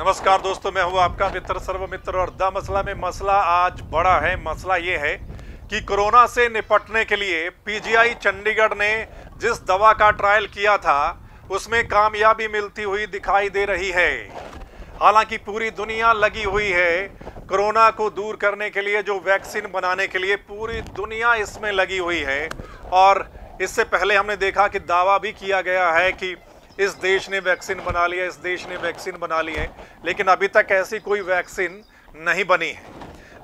नमस्कार दोस्तों, मैं हूं आपका मित्र सर्वमित्र और द मसला में मसला आज बड़ा है। मसला ये है कि कोरोना से निपटने के लिए पीजीआई चंडीगढ़ ने जिस दवा का ट्रायल किया था उसमें कामयाबी मिलती हुई दिखाई दे रही है। हालांकि पूरी दुनिया लगी हुई है कोरोना को दूर करने के लिए, जो वैक्सीन बनाने के लिए पूरी दुनिया इसमें लगी हुई है। और इससे पहले हमने देखा कि दावा भी किया गया है कि इस देश ने वैक्सीन बना लिया, इस देश ने वैक्सीन बना ली है, लेकिन अभी तक ऐसी कोई वैक्सीन नहीं बनी है।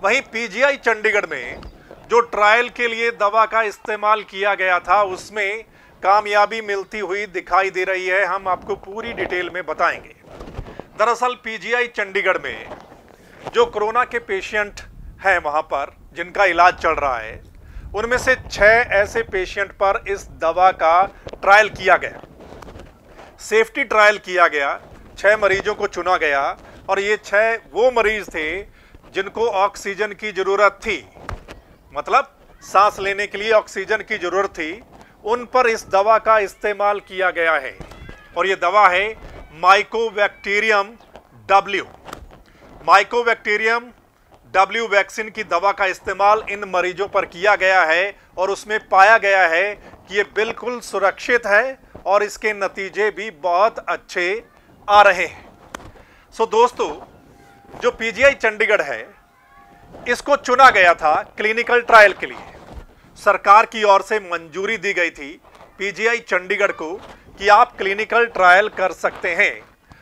वहीं पीजीआई चंडीगढ़ में जो ट्रायल के लिए दवा का इस्तेमाल किया गया था उसमें कामयाबी मिलती हुई दिखाई दे रही है। हम आपको पूरी डिटेल में बताएंगे। दरअसल पीजीआई चंडीगढ़ में जो कोरोना के पेशेंट हैं वहां पर जिनका इलाज चल रहा है, उनमें से 6 ऐसे पेशेंट पर इस दवा का ट्रायल किया गया, सेफ्टी ट्रायल किया गया। 6 मरीजों को चुना गया और ये 6 वो मरीज थे जिनको ऑक्सीजन की जरूरत थी, मतलब सांस लेने के लिए ऑक्सीजन की जरूरत थी। उन पर इस दवा का इस्तेमाल किया गया है और ये दवा है Mycobacterium W. Mycobacterium W vaccine की दवा का इस्तेमाल इन मरीजों पर किया गया है और उसमें पाया गया है कि ये बिल्कुल सुरक्षित है और इसके नतीजे भी बहुत अच्छे आ रहे हैं। सो दोस्तों, जो पीजीआई चंडीगढ़ है इसको चुना गया था क्लिनिकल ट्रायल के लिए। सरकार की ओर से मंजूरी दी गई थी पीजीआई चंडीगढ़ को कि आप क्लिनिकल ट्रायल कर सकते हैं।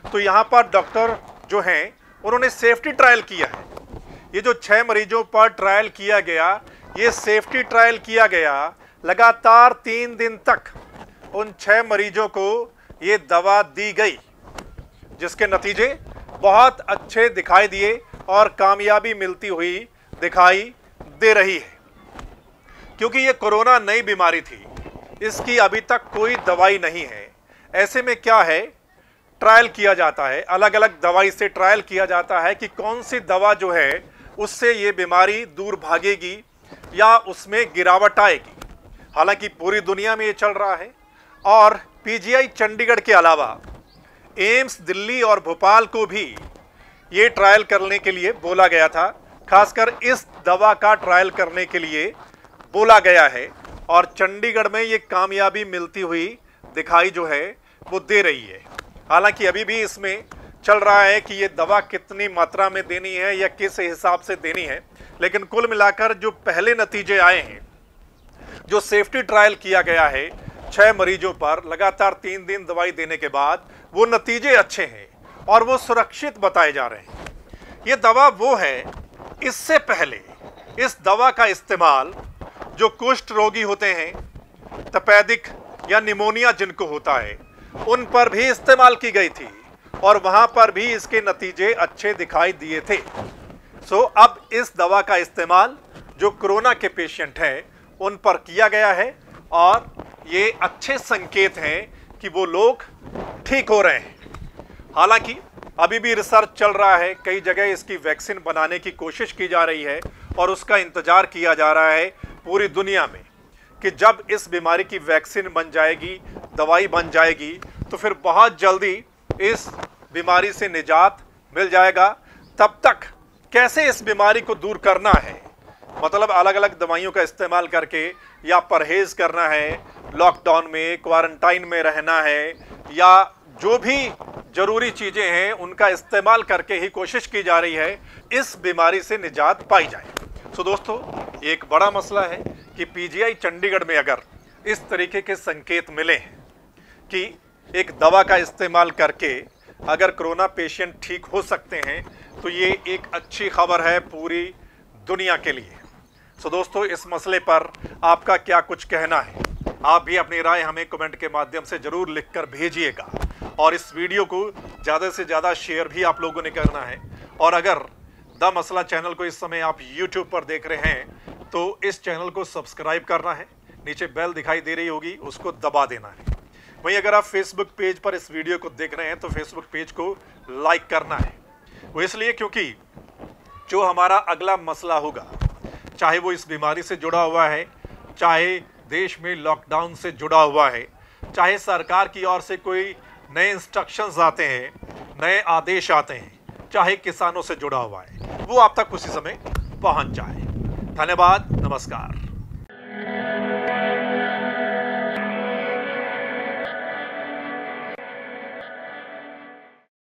तो यहाँ पर डॉक्टर जो हैं उन्होंने सेफ्टी ट्रायल किया है। ये जो 6 मरीजों पर ट्रायल किया गया, ये सेफ्टी ट्रायल किया गया। लगातार 3 दिन तक उन 6 मरीजों को ये दवा दी गई, जिसके नतीजे बहुत अच्छे दिखाई दिए और कामयाबी मिलती हुई दिखाई दे रही है। क्योंकि ये कोरोना नई बीमारी थी, इसकी अभी तक कोई दवाई नहीं है। ऐसे में क्या है, ट्रायल किया जाता है, अलग अलग दवाई से ट्रायल किया जाता है कि कौन सी दवा जो है उससे ये बीमारी दूर भागेगी या उसमें गिरावट आएगी। हालांकि पूरी दुनिया में ये चल रहा है और पीजीआई चंडीगढ़ के अलावा एम्स दिल्ली और भोपाल को भी ये ट्रायल करने के लिए बोला गया था। खासकर इस दवा का ट्रायल करने के लिए बोला गया है और चंडीगढ़ में ये कामयाबी मिलती हुई दिखाई जो है वो दे रही है। हालांकि अभी भी इसमें चल रहा है कि ये दवा कितनी मात्रा में देनी है या किस हिसाब से देनी है, लेकिन कुल मिलाकर जो पहले नतीजे आए हैं, जो सेफ्टी ट्रायल किया गया है 6 मरीजों पर लगातार 3 दिन दवाई देने के बाद, वो नतीजे अच्छे हैं और वो सुरक्षित बताए जा रहे हैं। ये दवा वो है, इससे पहले इस दवा का इस्तेमाल जो कुष्ठ रोगी होते हैं, तपेदिक या निमोनिया जिनको होता है, उन पर भी इस्तेमाल की गई थी और वहां पर भी इसके नतीजे अच्छे दिखाई दिए थे। सो अब इस दवा का इस्तेमाल जो कोरोना के पेशेंट हैं उन पर किया गया है और ये अच्छे संकेत हैं कि वो लोग ठीक हो रहे हैं। हालांकि अभी भी रिसर्च चल रहा है, कई जगह इसकी वैक्सीन बनाने की कोशिश की जा रही है और उसका इंतजार किया जा रहा है पूरी दुनिया में कि जब इस बीमारी की वैक्सीन बन जाएगी, दवाई बन जाएगी, तो फिर बहुत जल्दी इस बीमारी से निजात मिल जाएगा। तब तक कैसे इस बीमारी को दूर करना है, मतलब अलग अलग दवाइयों का इस्तेमाल करके या परहेज करना है, लॉकडाउन में, क्वारंटाइन में रहना है, या जो भी जरूरी चीजें हैं उनका इस्तेमाल करके ही कोशिश की जा रही है इस बीमारी से निजात पाई जाए। सो दोस्तों, एक बड़ा मसला है कि पीजीआई चंडीगढ़ में अगर इस तरीके के संकेत मिले हैं कि एक दवा का इस्तेमाल करके अगर कोरोना पेशेंट ठीक हो सकते हैं, तो ये एक अच्छी खबर है पूरी दुनिया के लिए। सो दोस्तों, इस मसले पर आपका क्या कुछ कहना है? आप भी अपनी राय हमें कमेंट के माध्यम से जरूर लिखकर भेजिएगा और इस वीडियो को ज़्यादा से ज़्यादा शेयर भी आप लोगों ने करना है। और अगर द मसला चैनल को इस समय आप YouTube पर देख रहे हैं तो इस चैनल को सब्सक्राइब करना है, नीचे बेल दिखाई दे रही होगी उसको दबा देना है। वहीं अगर आप फेसबुक पेज पर इस वीडियो को देख रहे हैं तो फेसबुक पेज को लाइक करना है। वो इसलिए क्योंकि जो हमारा अगला मसला होगा, चाहे वो इस बीमारी से जुड़ा हुआ है, चाहे देश में लॉकडाउन से जुड़ा हुआ है, चाहे सरकार की ओर से कोई नए इंस्ट्रक्शंस आते हैं, नए आदेश आते हैं, चाहे किसानों से जुड़ा हुआ है, वो आप तक उसी समय पहुंच जाए। धन्यवाद, नमस्कार।